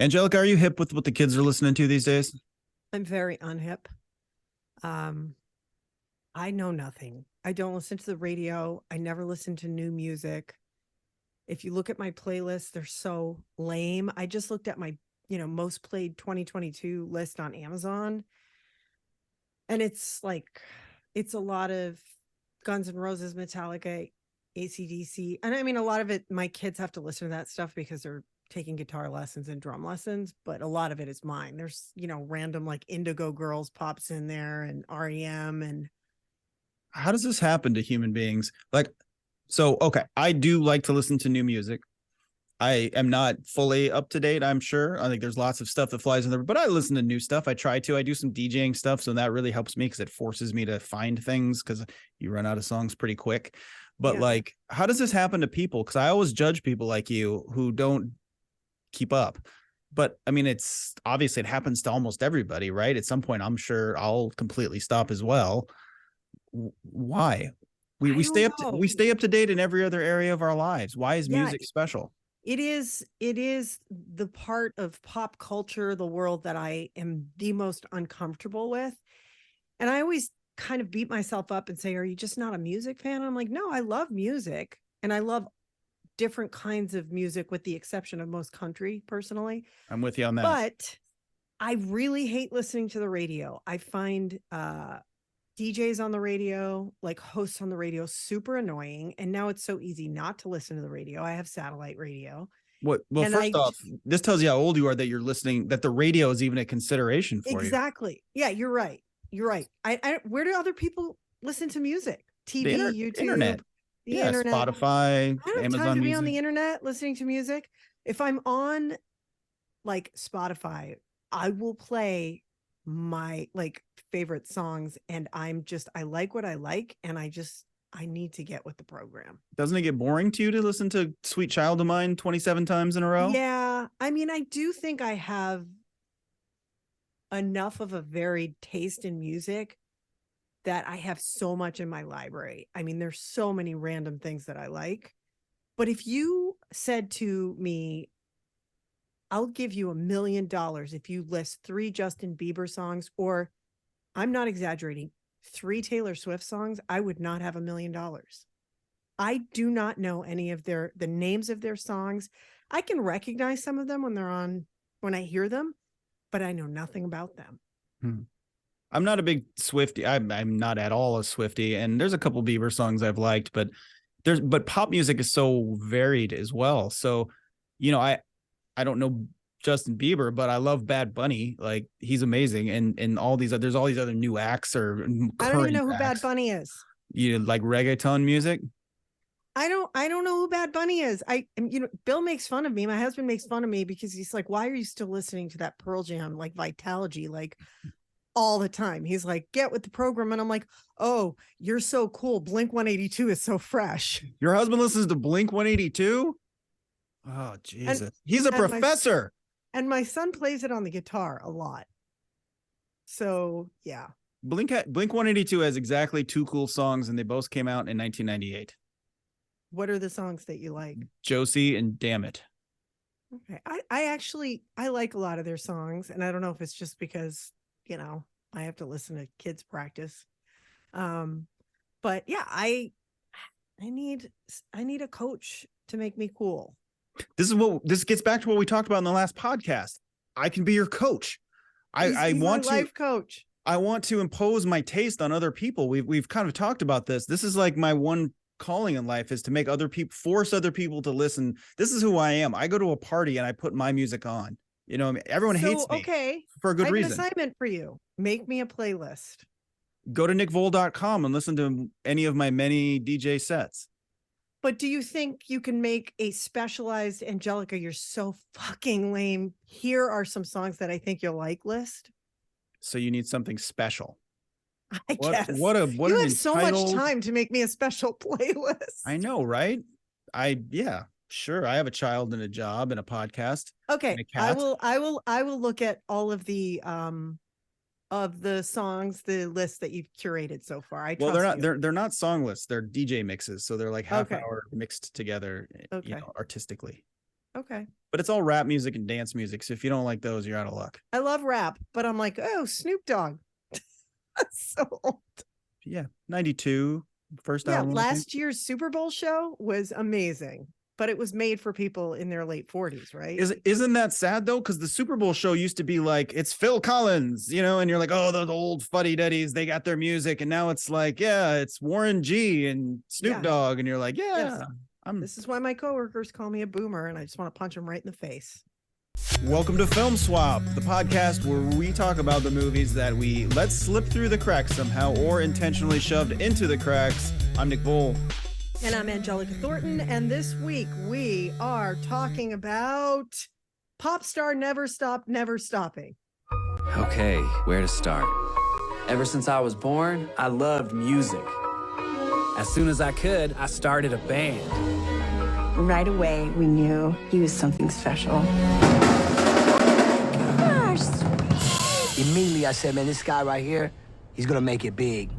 Angelica, are you hip with what the kids are listening to these days? I'm very unhip. Um, I know nothing. I don't listen to the radio. I never listen to new music. If you look at my playlists, they're so lame. I just looked at my, most played 2022 list on Amazon, and it's a lot of Guns N' Roses, Metallica, AC/DC. And I mean, a lot of it, my kids have to listen to that stuff because they're taking guitar lessons and drum lessons, but a lot of it is mine. There's, random like Indigo Girls pops in there and REM and How does this happen to human beings? Okay, I do like to listen to new music. I am not fully up to date, I'm sure. I think there's lots of stuff that flies in there, but I listen to new stuff. I try to. I do some DJing stuff, so that really helps me because it forces me to find things because you run out of songs pretty quick. But yeah. how does this happen to people? Because I always judge people like you who don't keep up. But I mean, it's obviously it happens to almost everybody, right? At some point, I'm sure I'll completely stop as well. Why? We I we stay don't up to, know. we stay up to date in every other area of our lives. Why is Yeah, music special? it is the part of pop culture, the world that I am the most uncomfortable with. And I always kind of beat myself up and say, "Are you just not a music fan?" And I'm like, "No, I love music and I love different kinds of music with the exception of most country personally. I'm with you on that. But I really hate listening to the radio. I find DJs on the radio, like hosts on the radio, super annoying. And now it's so easy not to listen to the radio. I have satellite radio. What? Well, And first off, this tells you how old you are that you're listening. That the radio is even a consideration for you. Exactly. Yeah, you're right. You're right. Where do other people listen to music? TV, YouTube, internet. the Yeah, internet. Spotify, I don't have Amazon time to be Music. on the internet listening to music. If I'm on like Spotify, I will play my like favorite songs, and I like what I like, and I need to get with the program. Doesn't it get boring to you to listen to Sweet Child of Mine 27 times in a row? Yeah, I mean, I do think I have enough of a varied taste in music that I have so much in my library. I mean, there's so many random things that I like. But if you said to me, "I'll give you $1 million if you list 3 Justin Bieber songs," or I'm not exaggerating, 3 Taylor Swift songs, I would not have $1 million. I do not know any of the names of their songs. I can recognize some of them when I hear them, but I know nothing about them. I'm not a big Swiftie. I'm not at all a Swiftie, and there's a couple Bieber songs I've liked, but pop music is so varied as well. So, I don't know Justin Bieber, but I love Bad Bunny. Like he's amazing, and there's all these other new acts or I don't even know who acts. Bad Bunny is. You like reggaeton music? I don't know who Bad Bunny is. Bill makes fun of me. My husband makes fun of me because he's like, "Why are you still listening to that Pearl Jam, like Vitalogy, like all the time?" He's like, "Get with the program." And I'm like, "Oh, you're so cool. Blink 182 is so fresh." Your husband listens to Blink 182? Oh, Jesus. He's a professor. And my son plays it on the guitar a lot. So, yeah. Blink 182 has exactly 2 cool songs, and they both came out in 1998. What are the songs that you like? Josie and Damn It. Okay. I like a lot of their songs, and I don't know if it's just because, I have to listen to kids practice. But yeah, I need a coach to make me cool. This gets back to what we talked about in the last podcast. I can be your coach. I want to life coach. I want to impose my taste on other people. We've kind of talked about this. This is like my one calling in life is to make force other people to listen. This is who I am. I go to a party and I put my music on. Everyone hates me. Okay. For a good reason. I have an assignment for you. Make me a playlist. Go to nickvoll.com and listen to any of my many DJ sets. But do you think you can make a specialized Angelica, you're so fucking lame, here are some songs that I think you'll like list? So you need something special. I guess. You have so much time to make me a special playlist. I know, right? Yeah, sure. I have a child and a job and a podcast. Okay. I will look at all of the songs, the list that you've curated so far. They're not song lists, they're DJ mixes. So they're like half hour mixed together, artistically. Okay. But it's all rap music and dance music. So if you don't like those, you're out of luck. I love rap, but I'm like, oh, Snoop Dogg. That's so old. Yeah. 92, first Yeah, album. last year's Super Bowl show was amazing, but it was made for people in their late 40s, right? Isn't that sad though? Because the Super Bowl show used to be like, it's Phil Collins, and you're like, oh, those old fuddy-duddies, they got their music. And now it's like, yeah, it's Warren G and Snoop Dogg. And you're like, yeah, yes. This is why my coworkers call me a boomer, and I just want to punch them right in the face. Welcome to Film Swap, the podcast where we talk about the movies that we let slip through the cracks somehow or intentionally shoved into the cracks. I'm Nick Voll. And I'm Angelica Thornton, and this week we are talking about Pop Star Never Stop, Never Stopping. Okay, where to start? Ever since I was born, I loved music. As soon as I could, I started a band. Right away, we knew he was something special. Gosh. Immediately, I said, man, this guy right here, he's gonna make it big.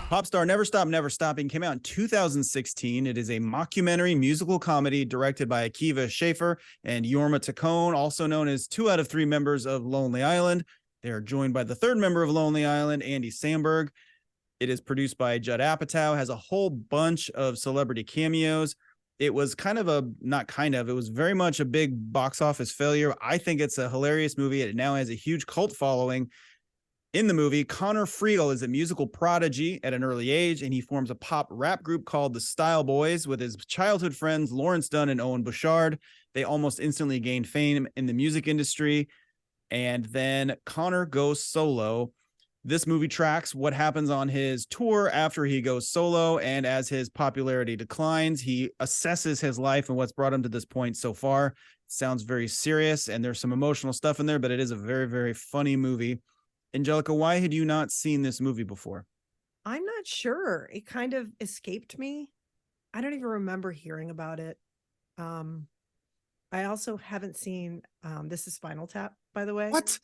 Pop Star Never Stop, Never Stopping came out in 2016. It is a mockumentary musical comedy directed by Akiva Schaffer and Jorma Taccone, also known as 2 out of 3 members of Lonely Island. They are joined by the 3rd member of Lonely Island, Andy Samberg. It is produced by Judd Apatow, has a whole bunch of celebrity cameos. It was it was very much a big box office failure. I think it's a hilarious movie. It now has a huge cult following. In the movie, Connor Friedel is a musical prodigy at an early age, and he forms a pop rap group called the Style Boys with his childhood friends Lawrence Dunn and Owen Bouchard. They almost instantly gain fame in the music industry, and then Connor goes solo. This movie tracks what happens on his tour after he goes solo, and as his popularity declines, he assesses his life and what's brought him to this point so far. It sounds very serious, and there's some emotional stuff in there, but it is a very, very funny movie. Angelica, why had you not seen this movie before? I'm not sure. It kind of escaped me. I don't even remember hearing about it. I also haven't seen This is Spinal Tap, by the way. What?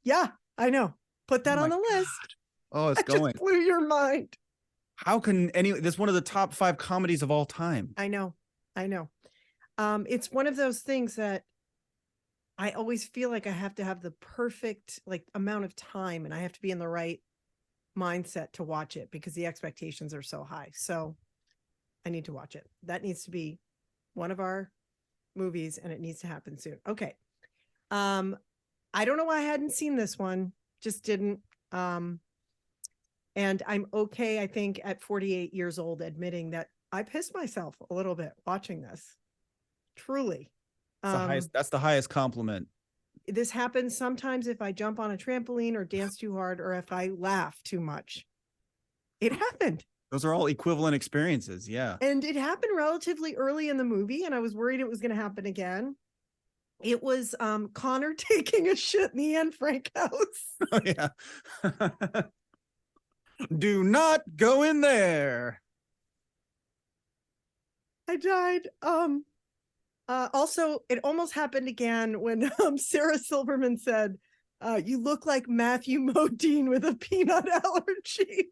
Yeah, I know. Put that on the list. Oh, it's going. Just blew your mind. How can this is one of the top 5 comedies of all time? I know. It's one of those things that I always feel like I have to have the perfect amount of time, and I have to be in the right mindset to watch it because the expectations are so high. So I need to watch it. That needs to be one of our movies, and it needs to happen soon. Okay. I don't know why I hadn't seen this one. Just didn't. And I'm okay, I think, at 48 years old, admitting that I pissed myself a little bit watching this. Truly. That's the highest compliment. This happens sometimes if I jump on a trampoline or dance too hard or if I laugh too much. It happened. Those are all equivalent experiences. Yeah. And it happened relatively early in the movie, and I was worried it was going to happen again. It was Connor taking a shit in the Anne Frank house. Oh, yeah. Do not go in there. I died. Also, it almost happened again when Sarah Silverman said, you look like Matthew Modine with a peanut allergy.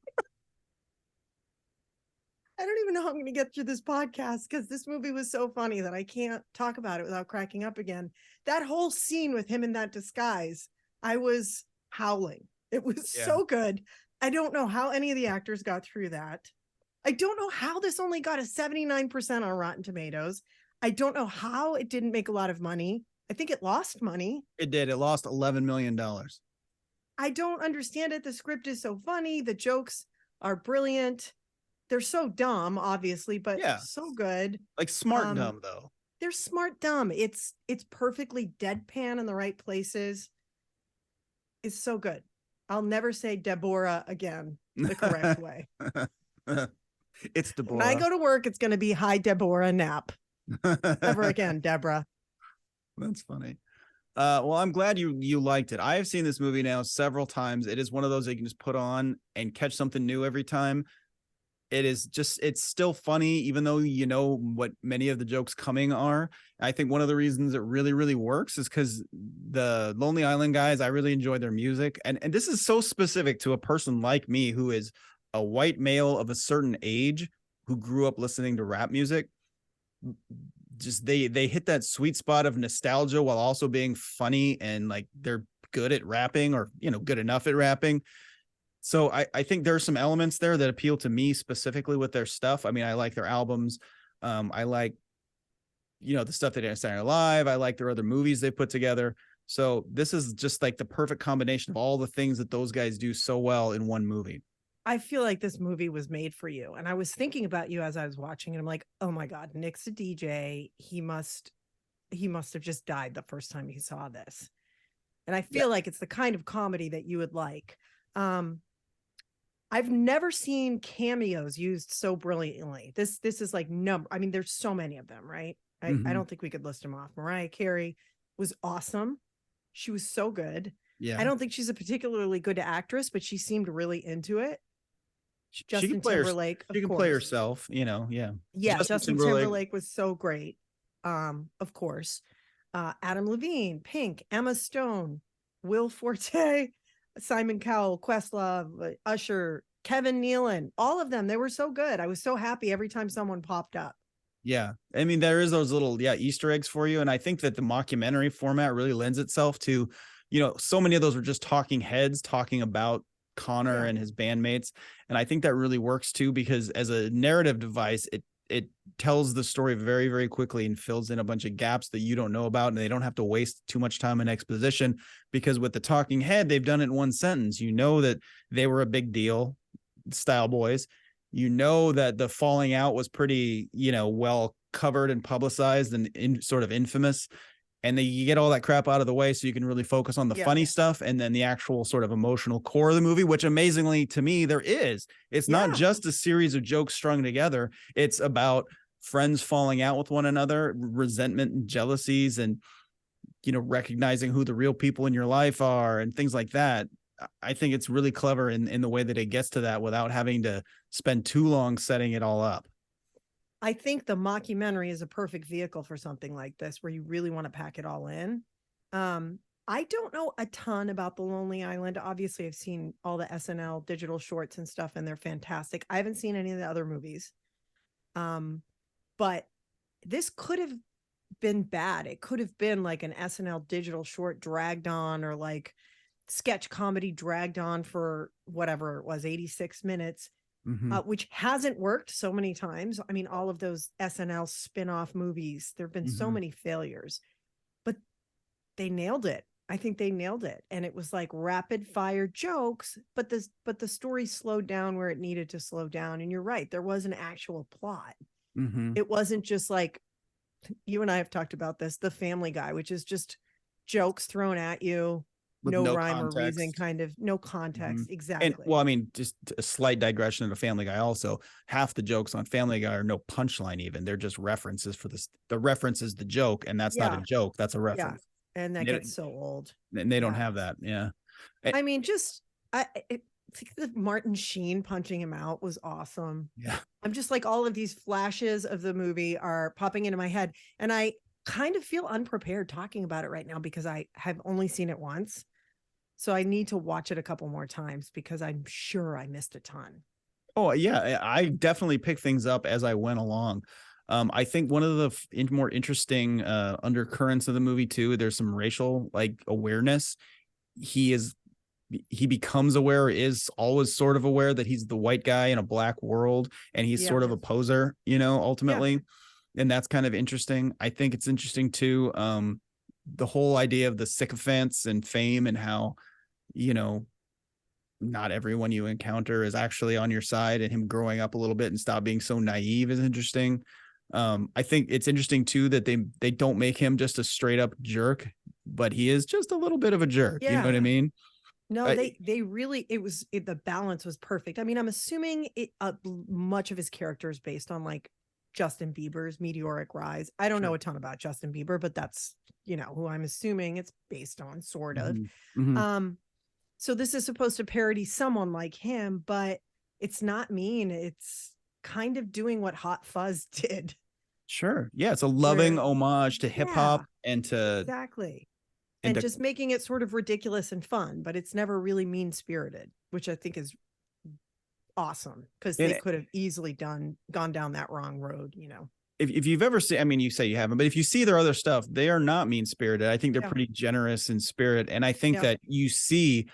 I don't even know how I'm going to get through this podcast because this movie was so funny that I can't talk about it without cracking up again. That whole scene with him in that disguise, I was howling. It was so good. I don't know how any of the actors got through that. I don't know how this only got a 79% on Rotten Tomatoes. I don't know how it didn't make a lot of money. I think it lost money. It did. It lost $11 million. I don't understand it. The script is so funny. The jokes are brilliant. They're so dumb, obviously, but so good. Like smart dumb, though. They're smart dumb. It's perfectly deadpan in the right places. It's so good. I'll never say Deborah again the correct way. It's Deborah. When I go to work, it's going to be hi, Deborah Knapp. Never again, Deborah. That's funny. Well, I'm glad you liked it. I have seen this movie now several times. It is one of those that you can just put on and catch something new every time. It's still funny, even though you know what many of the jokes coming are. I think one of the reasons it really, really works is because the Lonely Island guys, I really enjoy their music. And this is so specific to a person like me who is a white male of a certain age. who grew up listening to rap music, just they hit that sweet spot of nostalgia while also being funny, and like they're good at rapping, or good enough at rapping. So I think there are some elements there that appeal to me specifically with their stuff. I mean, I like their albums. I like, the stuff they did Saturday Night Live. I like their other movies they put together. So this is just like the perfect combination of all the things that those guys do so well in one movie. I feel like this movie was made for you. And I was thinking about you as I was watching, and I'm like, oh my God, Nick's a DJ. He must have just died the first time he saw this. And I feel like it's the kind of comedy that you would like. I've never seen cameos used so brilliantly. This is like I mean, there's so many of them, right? I don't think we could list them off. Mariah Carey was awesome. She was so good. Yeah. I don't think she's a particularly good actress, but she seemed really into it. She can play Timberlake. She can play herself, yeah. Yeah, Justin Timberlake was so great. Of course. Adam Levine, Pink, Emma Stone, Will Forte, Simon Cowell, Questlove, Usher, Kevin Nealon, all of them. They were so good. I was so happy every time someone popped up. Yeah. I mean, there is those little, Easter eggs for you. And I think that the mockumentary format really lends itself to, so many of those were just talking heads talking about Connor and his bandmates. And I think that really works too, because as a narrative device, it tells the story very, very quickly and fills in a bunch of gaps that you don't know about. And they don't have to waste too much time in exposition, because with the talking head, they've done it in one sentence. That they were a big deal, Style Boys. That the falling out was pretty, well covered and publicized and sort of infamous. And then you get all that crap out of the way so you can really focus on the funny stuff, and then the actual sort of emotional core of the movie, which amazingly to me, there is. It's not just a series of jokes strung together. It's about friends falling out with one another, resentment and jealousies, and, recognizing who the real people in your life are and things like that. I think it's really clever in the way that it gets to that without having to spend too long setting it all up. I think the mockumentary is a perfect vehicle for something like this, where you really want to pack it all in. I don't know a ton about The Lonely Island. Obviously, I've seen all the SNL digital shorts and stuff, and they're fantastic. I haven't seen any of the other movies. But this could have been bad. It could have been like an SNL digital short dragged on, or like sketch comedy dragged on for whatever it was, 86 minutes. Which hasn't worked so many times. I mean, all of those SNL spin-off movies, there have been so many failures, but they nailed it. I think they nailed it. And it was like rapid fire jokes, but the story slowed down where it needed to slow down. And you're right, there was an actual plot. It wasn't just like, you and I have talked about this, The Family Guy, which is just jokes thrown at you. With no rhyme context. Or reason, kind of no context. Exactly. And well, I mean, just a slight digression to Family Guy. Also, half the jokes on Family Guy are no punchline. Even they're just references for this. The reference is the joke, and that's not a joke. That's a reference. Yeah. And that gets so old. And they don't have that. Yeah. I mean, I think the Martin Sheen punching him out was awesome. Yeah. I'm just like, all of these flashes of the movie are popping into my head, and I kind of feel unprepared talking about it right now because I have only seen it once. So I need to watch it a couple more times, because I'm sure I missed a ton. Oh, yeah. I definitely picked things up as I went along. I think one of the more interesting undercurrents of the movie, too, there's some racial awareness. He becomes aware, is always sort of aware that he's the white guy in a black world, and he's sort of a poser, ultimately. Yeah. And that's kind of interesting. I think it's interesting, too, the whole idea of the sycophants and fame, and how, not everyone you encounter is actually on your side, and him growing up a little bit and stop being so naive is interesting. I think it's interesting too that they don't make him just a straight up jerk, but he is just a little bit of a jerk. Yeah. You know what I mean? No, they really, the balance was perfect. I mean, I'm assuming much of his character is based on like Justin Bieber's meteoric rise. I don't know a ton about Justin Bieber, but that's, who I'm assuming it's based on, sort of. So this is supposed to parody someone like him, but it's not mean. It's kind of doing what Hot Fuzz did. Sure. Yeah. It's a loving homage to hip hop and to. Exactly. And just making it sort of ridiculous and fun, but it's never really mean spirited, which I think is awesome because they could have easily gone down that wrong road, you know. If you've ever seen, I mean, you say you haven't, but if you see their other stuff, they are not mean spirited. I think they're pretty generous in spirit. And I think that you see,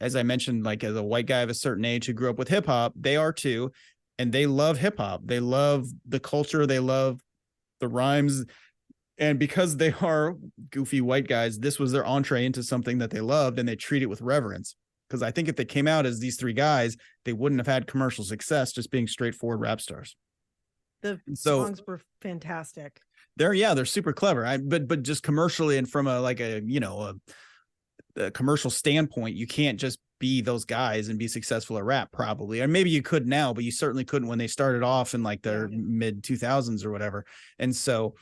as I mentioned, like as a white guy of a certain age who grew up with hip hop, they are too. And they love hip hop. They love the culture. They love the rhymes. And because they are goofy white guys, this was their entree into something that they loved, and they treat it with reverence. Because I think if they came out as these three guys, they wouldn't have had commercial success just being straightforward rap stars. The songs were fantastic. They're super clever. But just commercially and from a commercial standpoint, you can't just be those guys and be successful at rap, probably. Or maybe you could now, but you certainly couldn't when they started off in like their mid 2000s or whatever. And so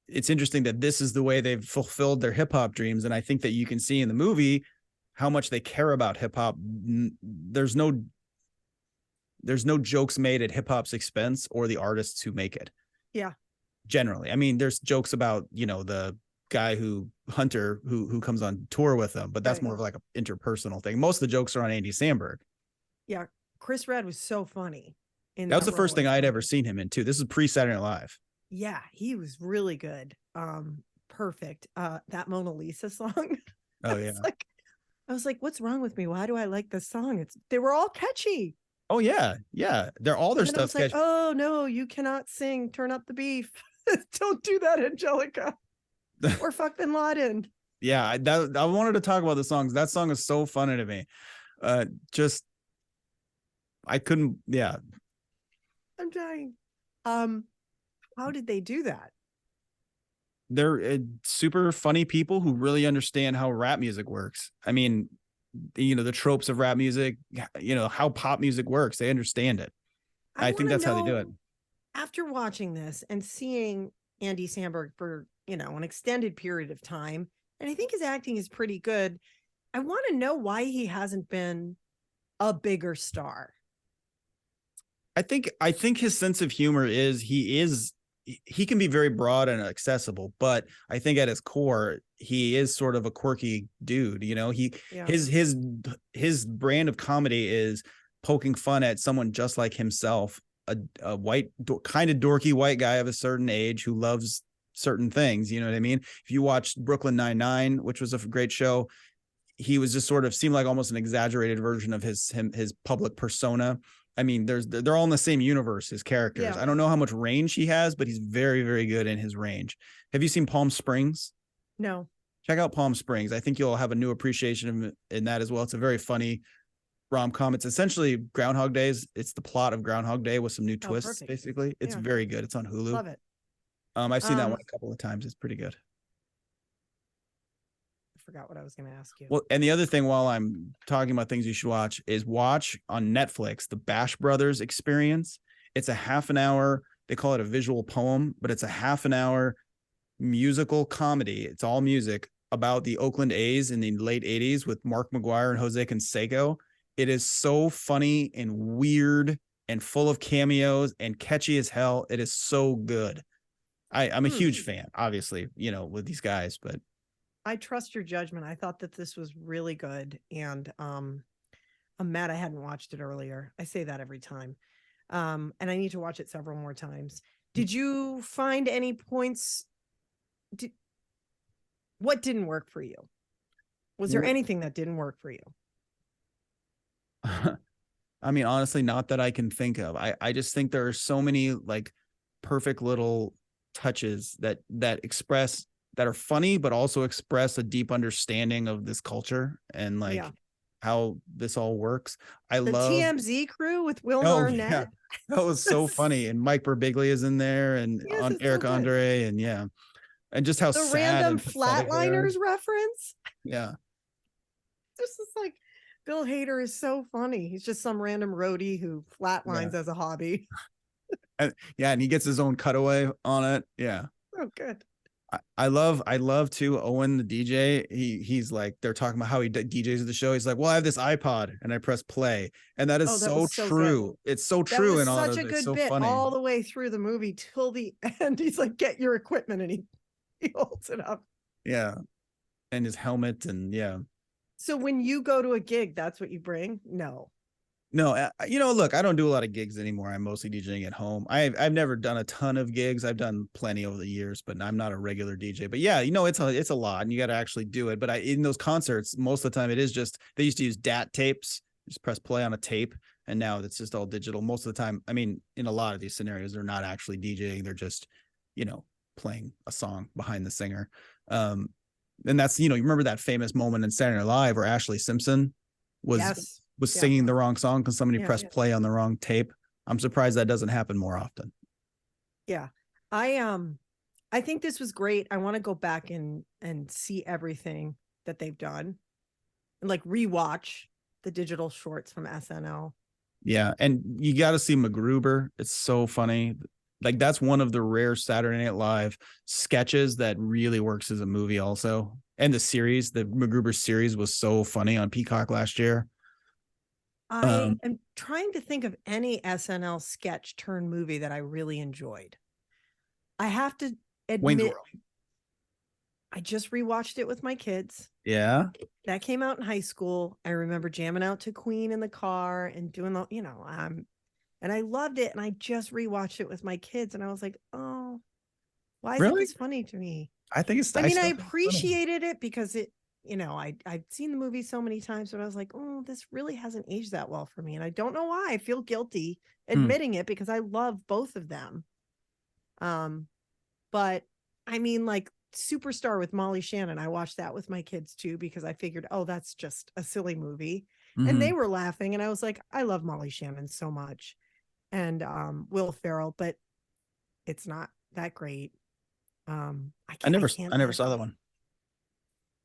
it's interesting that this is the way they've fulfilled their hip hop dreams. And I think that you can see in the movie how much they care about hip hop. There's no jokes made at hip hop's expense or the artists who make it. Yeah. Generally. I mean, there's jokes about, the guy Hunter who comes on tour with them, but that's more of like an interpersonal thing. Most of the jokes are on Andy Samberg. Yeah. Chris Redd was so funny. That was the first thing I'd ever seen him in too. This is pre-Saturday Night Live. Yeah, he was really good. Perfect. That Mona Lisa song. Oh yeah. I was like, what's wrong with me? Why do I like this song? They were all catchy. Oh yeah. Yeah. They're all their stuff. Like, oh no, you cannot sing. Turn up the beef. Don't do that, Angelica. Or fuck Bin Laden. Yeah. I wanted to talk about the songs. That song is so funny to me. I couldn't. Yeah. I'm dying. How did they do that? They're super funny people who really understand how rap music works. I mean, the tropes of rap music, how pop music works. They understand it. I think that's how they do it. After watching this and seeing Andy Samberg for, an extended period of time, and I think his acting is pretty good, I want to know why he hasn't been a bigger star. I think his sense of humor is he can be very broad and accessible, but I think at his core, he is sort of a quirky dude. His brand of comedy is poking fun at someone just like himself, a white, kind of dorky white guy of a certain age who loves certain things. You know what I mean? If you watched Brooklyn Nine-Nine, which was a great show, he was just sort of seemed like almost an exaggerated version of his public persona. I mean, they're all in the same universe, his characters. Yeah. I don't know how much range he has, but he's very, very good in his range. Have you seen Palm Springs? No. Check out Palm Springs. I think you'll have a new appreciation in that as well. It's a very funny rom-com. It's essentially Groundhog Days. It's the plot of Groundhog Day with some new twists, basically. It's very good. It's on Hulu. Love it. I've seen that one a couple of times. It's pretty good. Forgot what I was going to ask you. Well, and the other thing while I'm talking about things you should watch is watch on Netflix the Bash Brothers Experience. It's a half an hour. They call it a visual poem, but it's a half an hour musical comedy. It's all music about the Oakland A's in the late 80s with Mark McGuire and Jose Canseco. It is so funny and weird and full of cameos and catchy as hell. It is so good. I'm a huge fan, obviously, with these guys, but I trust your judgment. I thought that this was really good. And I'm mad I hadn't watched it earlier. I say that every time. And I need to watch it several more times. Did you find any points? What didn't work for you? Was there anything that didn't work for you? I mean, honestly, not that I can think of. I just think there are so many like perfect little touches that express that are funny, but also express a deep understanding of this culture and how this all works. I love the TMZ crew with Will Arnett. Yeah. That was so funny. And Mike Birbiglia is in there and on Eric Andre. And and just how the sad random Flatliners reference. Yeah. This is like Bill Hader is so funny. He's just some random roadie who flatlines as a hobby. And he gets his own cutaway on it. Yeah. Oh, good. I love too Owen the DJ. He's like, they're talking about how he DJs at the show. He's like, well, I have this iPod and I press play, and that is so true. Good. It's so true. And such a good bit funny. All the way through the movie till the end. He's like, get your equipment, and he holds it up. Yeah, and his helmet and So when you go to a gig, that's what you bring? No. No, look, I don't do a lot of gigs anymore. I'm mostly DJing at home. I've never done a ton of gigs. I've done plenty over the years, but I'm not a regular DJ. But yeah, it's a lot, and you got to actually do it. But in those concerts, most of the time, it is just they used to use DAT tapes, just press play on a tape, and now it's just all digital. Most of the time, I mean, in a lot of these scenarios, they're not actually DJing; they're just, playing a song behind the singer. And that's you remember that famous moment in Saturday Night Live where Ashley Simpson was. Yes. was Yeah. singing the wrong song because somebody Yeah, pressed yeah. play on the wrong tape. I'm surprised that doesn't happen more often. Yeah. I think this was great. I want to go back and see everything that they've done and like rewatch the digital shorts from SNL. Yeah. And you got to see MacGruber. It's so funny. Like that's one of the rare Saturday Night Live sketches that really works as a movie also. And the MacGruber series was so funny on Peacock last year. I am trying to think of any SNL sketch turn movie that I really enjoyed. I have to Wayne's admit, World. I just rewatched it with my kids. Yeah. That came out in high school. I remember jamming out to Queen in the car and doing the, and I loved it. And I just rewatched it with my kids. And I was like, oh, why is Really? this funny to me? I think it's. I mean, I still think it's funny. appreciated it because I've seen the movie so many times, but I was like, oh, this really hasn't aged that well for me. And I don't know why. I feel guilty admitting it because I love both of them. But I mean, like Superstar with Molly Shannon, I watched that with my kids too, because I figured, oh, that's just a silly movie. And they were laughing. And I was like, I love Molly Shannon so much. And Will Ferrell, but it's not that great. I never saw that one.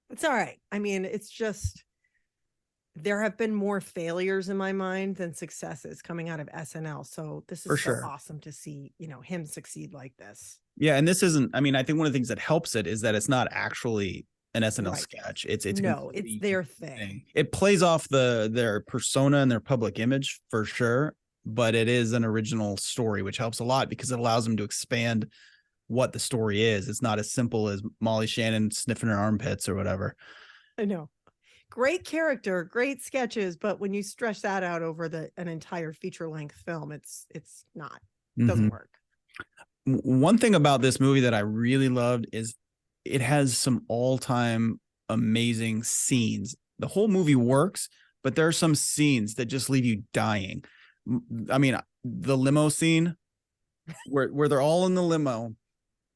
It's all right. I mean, it's just there have been more failures in my mind than successes coming out of SNL. So this is so awesome to see, him succeed like this. Yeah, and this isn't. I mean, I think one of the things that helps it is that it's not actually an SNL sketch. It's their thing. It plays off their persona and their public image for sure, but it is an original story, which helps a lot because it allows them to expand what the story is. It's not as simple as Molly Shannon sniffing her armpits or whatever. I know. Great character, great sketches, but when you stretch that out over an entire feature-length film, it's not. It doesn't work. One thing about this movie that I really loved is it has some all-time amazing scenes. The whole movie works, but there are some scenes that just leave you dying. I mean, the limo scene where they're all in the limo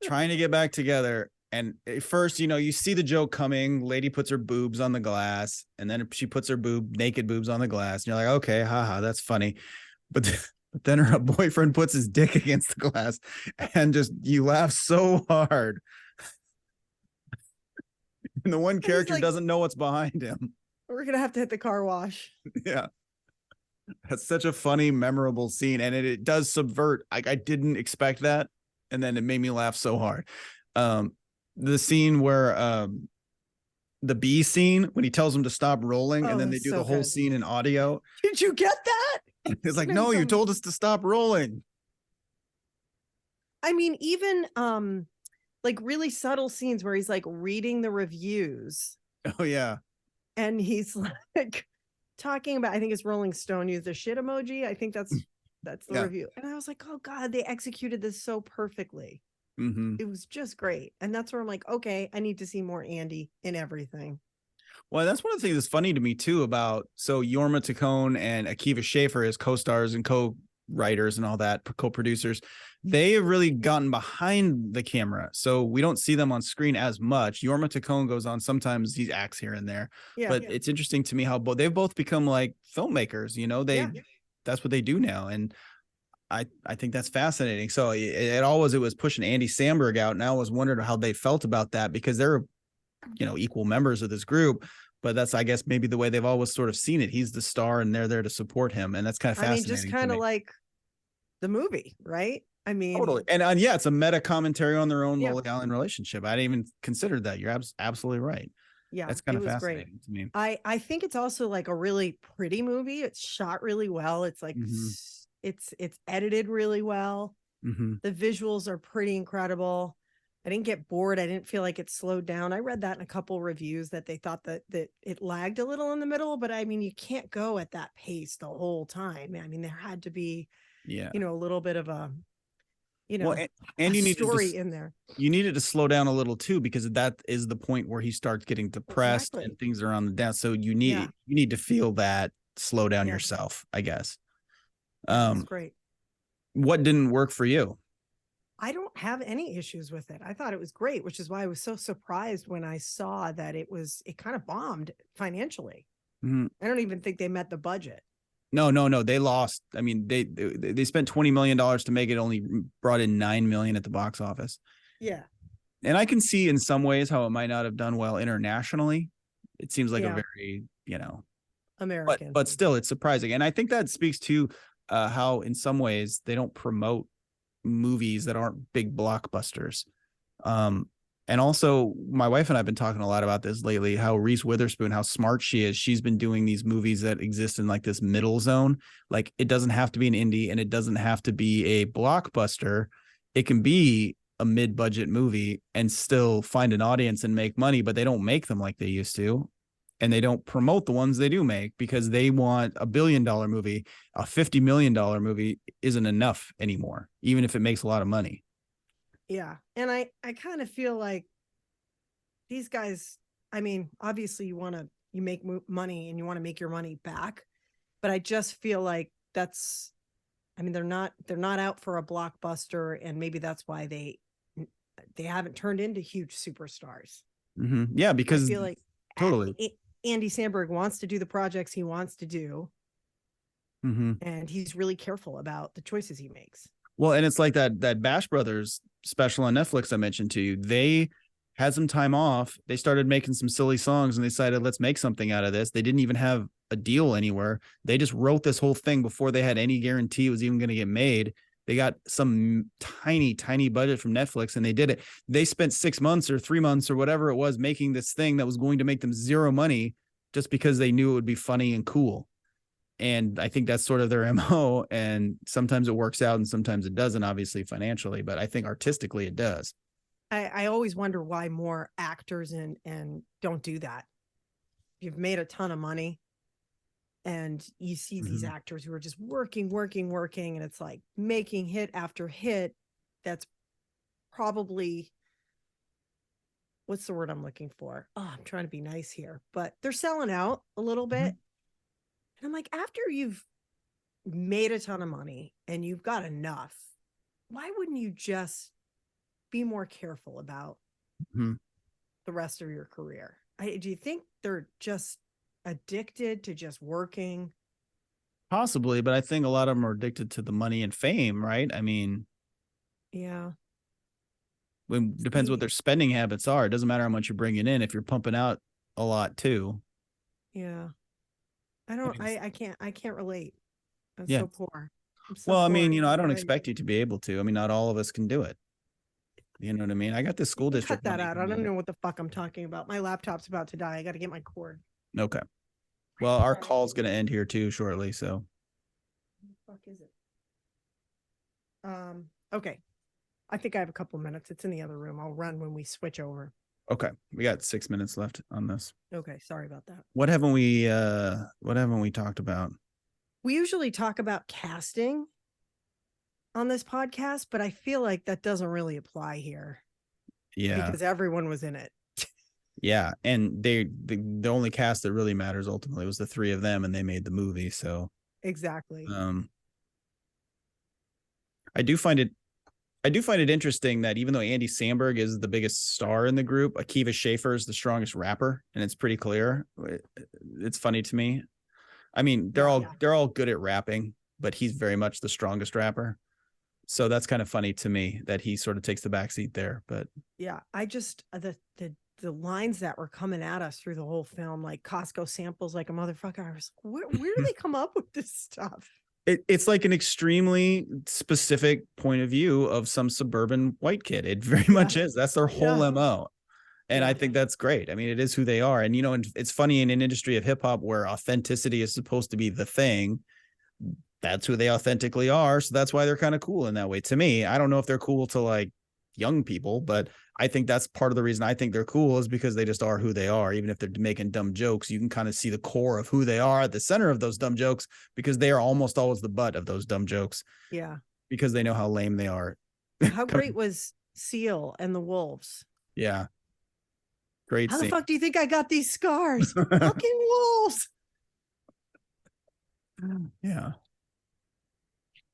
trying to get back together. And at first, you see the joke coming. Lady puts her boobs on the glass, and then she puts her naked boobs on the glass. And you're like, okay, haha, that's funny. But then her boyfriend puts his dick against the glass, and just you laugh so hard. And the one character doesn't know what's behind him. We're gonna have to hit the car wash. Yeah. That's such a funny, memorable scene. And it does subvert. I didn't expect that. And then it made me laugh so hard. The scene where the bee scene when he tells him to stop rolling, and then they do the whole scene in audio. Did you get that? It's like, no, you told us to stop rolling. I mean, even like really subtle scenes where he's like reading the reviews. Oh yeah. And he's like talking about, I think it's Rolling Stone used the shit emoji. I think that's the review. And I was like, oh God, they executed this so perfectly. It was just great. And that's where I'm like, okay, I need to see more Andy in everything. Well, that's one of the things that's funny to me too about, so Yorma Taccone and Akiva Schaffer as co-stars and co-writers and all that, co-producers, they have really gotten behind the camera. So we don't see them on screen as much. Yorma Taccone goes on, sometimes he acts here and there, but it's interesting to me how they've both become like filmmakers, that's what they do now. And I think that's fascinating. So it was pushing Andy Samberg out. And I always wondered how they felt about that because they're, equal members of this group. But that's, I guess, maybe the way they've always sort of seen it. He's the star and they're there to support him. And that's kind of fascinating. Just kind of like the movie, right? I mean, totally. And it's a meta commentary on their own Lily Allen relationship. I didn't even consider that. You're absolutely right. Yeah, that's kind of fascinating to me. I think it's also like a really pretty movie. It's shot really well. It's like it's edited really well. The visuals are pretty incredible. I didn't get bored. I didn't feel like it slowed down. I read that in a couple reviews that they thought that it lagged a little in the middle, but I mean, you can't go at that pace the whole time. I mean, there had to be, Yeah. a little bit of a, Well, and a you needed story in there. You needed to slow down a little too, because that is the point where he starts getting depressed Exactly. and things are on the down. So you need to feel that, slow down yourself, I guess. That's great. What didn't work for you? I don't have any issues with it. I thought it was great, which is why I was so surprised when I saw that it kind of bombed financially. Mm-hmm. I don't even think they met the budget. No. They lost. I mean, they spent $20 million to make it, only brought in $9 million at the box office. Yeah. And I can see in some ways how it might not have done well internationally. It seems like a very, American, but still it's surprising. And I think that speaks to how in some ways they don't promote movies that aren't big blockbusters. And also my wife and I've been talking a lot about this lately, how Reese Witherspoon, how smart she is. She's been doing these movies that exist in like this middle zone. Like, it doesn't have to be an indie and it doesn't have to be a blockbuster. It can be a mid-budget movie and still find an audience and make money, but they don't make them like they used to. And they don't promote the ones they do make because they want $1 billion movie. A $50 million movie isn't enough anymore, even if it makes a lot of money. Yeah. And I kind of feel like these guys, I mean, obviously you make money and you want to make your money back, but I just feel like they're not out for a blockbuster, and maybe that's why they haven't turned into huge superstars. Mm-hmm. Yeah, because I feel like totally Andy Samberg wants to do the projects he wants to do. Mm-hmm. And he's really careful about the choices he makes. Well, and it's like that Bash Brothers special on Netflix I mentioned to you. They had some time off. They started making some silly songs and they decided, let's make something out of this. They didn't even have a deal anywhere. They just wrote this whole thing before they had any guarantee it was even going to get made. They got some tiny budget from Netflix and they did it. They spent 6 months or 3 months or whatever it was making this thing that was going to make them zero money just because they knew it would be funny and cool. And I think that's sort of their MO. And sometimes it works out and sometimes it doesn't, obviously financially, but I think artistically it does. I always wonder why more actors and don't do that. You've made a ton of money and you see these actors who are just working. And it's like making hit after hit. That's probably, what's the word I'm looking for? Oh, I'm trying to be nice here, but they're selling out a little bit. And I'm like, after you've made a ton of money and you've got enough, why wouldn't you just be more careful about the rest of your career? Do you think they're just addicted to just working? Possibly, but I think a lot of them are addicted to the money and fame, right? I mean, yeah. It depends what their spending habits are. It doesn't matter how much you're bringing in if you're pumping out a lot too. Yeah. I can't relate. I'm Yeah. so poor. Well, I mean, I don't expect you to be able to. I mean, not all of us can do it. You know what I mean? I got this school district. Cut that out. I don't know what the fuck I'm talking about. My laptop's about to die. I got to get my cord. Okay. Well, our call's going to end here too shortly. So. What the fuck is it? Okay. I think I have a couple minutes. It's in the other room. I'll run when we switch over. Okay. We got 6 minutes left on this. Okay. Sorry about that. What haven't we talked about? We usually talk about casting on this podcast, but I feel like that doesn't really apply here. Yeah. Because everyone was in it. Yeah. And the only cast that really matters ultimately was the three of them, and they made the movie. So exactly. I do find it interesting that even though Andy Samberg is the biggest star in the group, Akiva Schaffer is the strongest rapper, and it's pretty clear. It's funny to me. I mean, they're all good at rapping, but he's very much the strongest rapper. So that's kind of funny to me that he sort of takes the backseat there. But yeah, I just the lines that were coming at us through the whole film, like Costco samples like a motherfucker. I was like, where do they come up with this stuff? It's like an extremely specific point of view of some suburban white kid. It very much is. That's their whole MO. And I think that's great. I mean, it is who they are. And, and it's funny in an industry of hip hop where authenticity is supposed to be the thing. That's who they authentically are. So that's why they're kind of cool in that way. To me, I don't know if they're cool to like young people, but I think that's part of the reason I think they're cool is because they just are who they are. Even if they're making dumb jokes, you can kind of see the core of who they are at the center of those dumb jokes because they are almost always the butt of those dumb jokes. Yeah. Because they know how lame they are. How great was Seal and the Wolves? Yeah. Great How scene. the fuck do you think I got these scars? Fucking wolves. Yeah.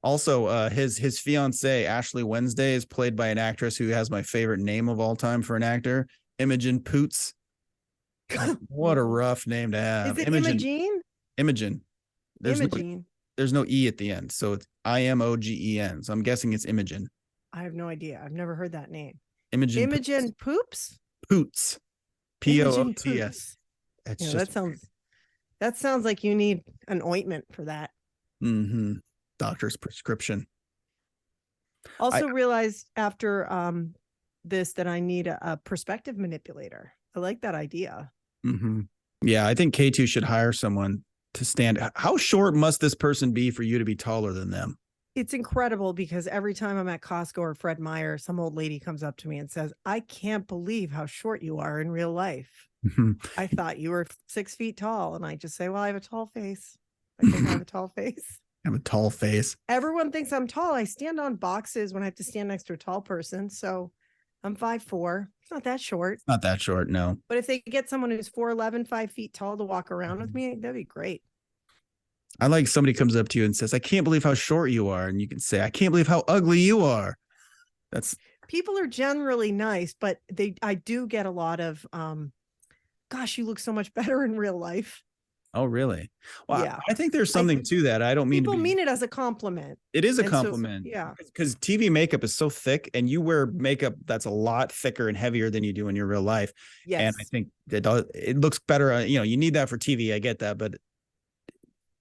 Also, his fiance Ashley Wednesday is played by an actress who has my favorite name of all time for an actor, Imogen Poots. God, what a rough name to have. Is it Imogen? Imogen. Imogen. There's no E at the end, so it's Imogen. So I'm guessing it's Imogen. I have no idea. I've never heard that name. Imogen Poops? Poots. Imogen Poots. It's Yeah, just that sounds like you need an ointment for that. Mm-hmm. Doctor's prescription. Also realized after this that I need a perspective manipulator. I like that idea. Mm-hmm. Yeah, I think K2 should hire someone to stand. How short must this person be for you to be taller than them? It's incredible because every time I'm at Costco or Fred Meyer, some old lady comes up to me and says, I can't believe how short you are in real life. I thought you were 6 feet tall. And I just say, well, I have a tall face. I think I have a tall face. I have a tall face. Everyone thinks I'm tall. I stand on boxes when I have to stand next to a tall person. So I'm 5'4". It's not that short. It's not that short, no. But if they get someone who's 4'11", 5 feet tall to walk around with me, that'd be great. I like somebody comes up to you and says, I can't believe how short you are. And you can say, I can't believe how ugly you are. That's People are generally nice, but I do get a lot of, gosh, you look so much better in real life. Oh, really? Well, Yeah. I think there's something to that. I don't mean People to mean it as a compliment. It is a And so, compliment. yeah. Because TV makeup is so thick and you wear makeup that's a lot thicker and heavier than you do in your real life. Yes. And I think it looks better. You know, you need that for TV. I get that. But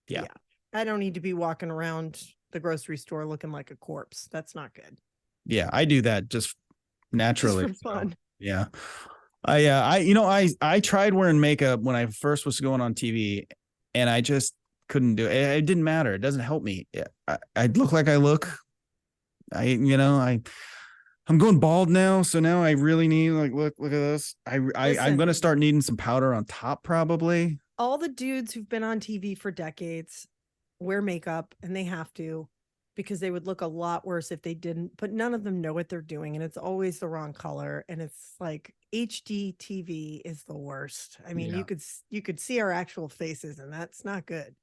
yeah. I don't need to be walking around the grocery store looking like a corpse. That's not good. Yeah. I do that just naturally. Just for fun. Yeah. I tried wearing makeup when I first was going on TV and I just couldn't do it. It didn't matter. It doesn't help me. I look like I look. I'm going bald now. So now I really need look at this. I'm going to start needing some powder on top probably. All the dudes who've been on TV for decades wear makeup and they have to because they would look a lot worse if they didn't, but none of them know what they're doing. And it's always the wrong color. And it's like HD TV is the worst. I mean, you could see our actual faces and that's not good.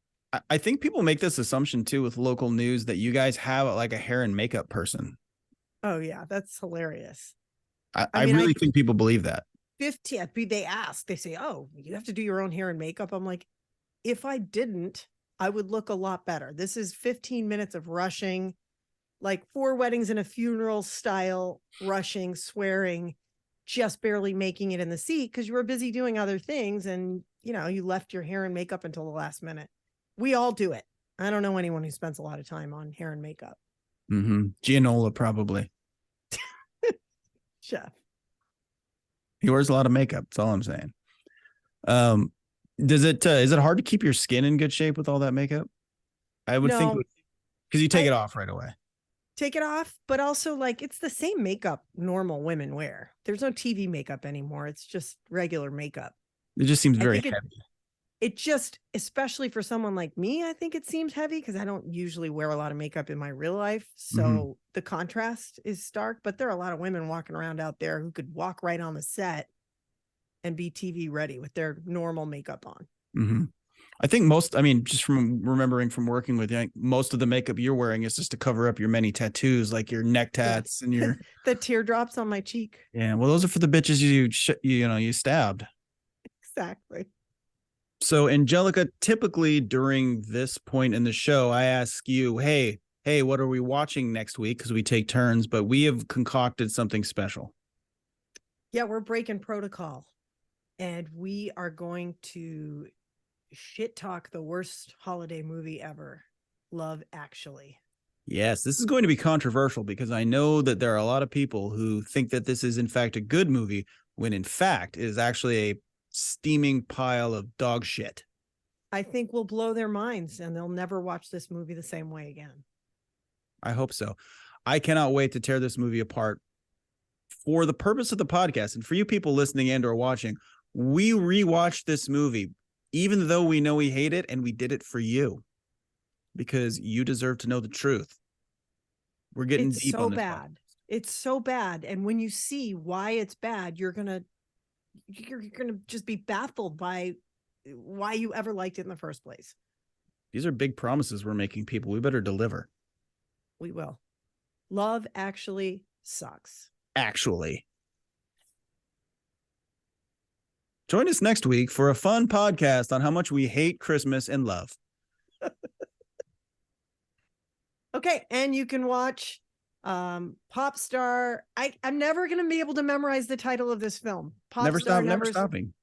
I think people make this assumption too with local news that you guys have like a hair and makeup person. Oh yeah. That's hilarious. I really think people believe that. 15, they ask, they say, oh, you have to do your own hair and makeup. I'm like, if I didn't, I would look a lot better. This is 15 minutes of rushing, like 4 weddings and a funeral style, rushing, swearing, just barely making it in the seat because you were busy doing other things. And, you left your hair and makeup until the last minute. We all do it. I don't know anyone who spends a lot of time on hair and makeup. Mm-hmm. Gianola, probably. Chef. He wears a lot of makeup. That's all I'm saying. Is it hard to keep your skin in good shape with all that makeup? I would think because you take it off right away. Take it off, but also it's the same makeup normal women wear. There's no TV makeup anymore. It's just regular makeup. It just seems very heavy. It just, especially for someone like me, I think it seems heavy because I don't usually wear a lot of makeup in my real life. So the contrast is stark, but there are a lot of women walking around out there who could walk right on the set and be TV ready with their normal makeup on. Mm-hmm. I think just from remembering from working with you, most of the makeup you're wearing is just to cover up your many tattoos, like your neck tats and your the teardrops on my cheek. Yeah, well, those are for the bitches you stabbed. Exactly. So, Angelica, typically during this point in the show, I ask you, hey, what are we watching next week? Because we take turns, but we have concocted something special. Yeah, we're breaking protocol. And we are going to shit talk the worst holiday movie ever, Love Actually. Yes, this is going to be controversial because I know that there are a lot of people who think that this is in fact a good movie when in fact it is actually a steaming pile of dog shit. I think we'll blow their minds and they'll never watch this movie the same way again. I hope so. I cannot wait to tear this movie apart for the purpose of the podcast and for you people listening and or watching, we rewatched this movie, even though we know we hate it, and we did it for you because you deserve to know the truth. We're getting It's deep so on this bad. podcast. It's so bad. And when you see why it's bad, you're gonna just be baffled by why you ever liked it in the first place. These are big promises we're making, people. We better deliver. We will. Love Actually sucks. Actually. Join us next week for a fun podcast on how much we hate Christmas and love. Okay, and you can watch Pop Star. I'm never going to be able to memorize the title of this film. Never stopping.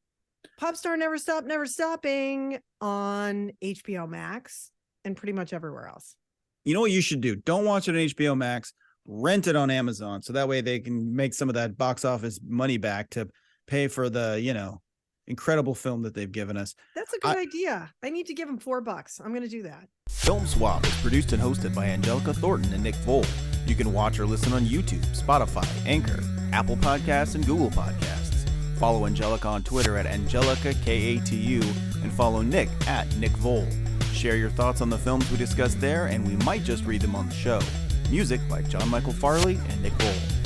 Pop Star Never Stop, Never Stopping on HBO Max and pretty much everywhere else. You know what you should do? Don't watch it on HBO Max. Rent it on Amazon, so that way they can make some of that box office money back to pay for the, incredible film that they've given us. That's a good idea. I need to give them $4. I'm going to do that. Film Swap is produced and hosted by Angelica Thornton and Nick Voll. You can watch or listen on YouTube, Spotify, Anchor, Apple Podcasts, and Google Podcasts. Follow Angelica on Twitter at Angelica KATU and follow Nick at Nick Voll. Share your thoughts on the films we discussed there, and we might just read them on the show. Music by John Michael Farley and Nick Voll.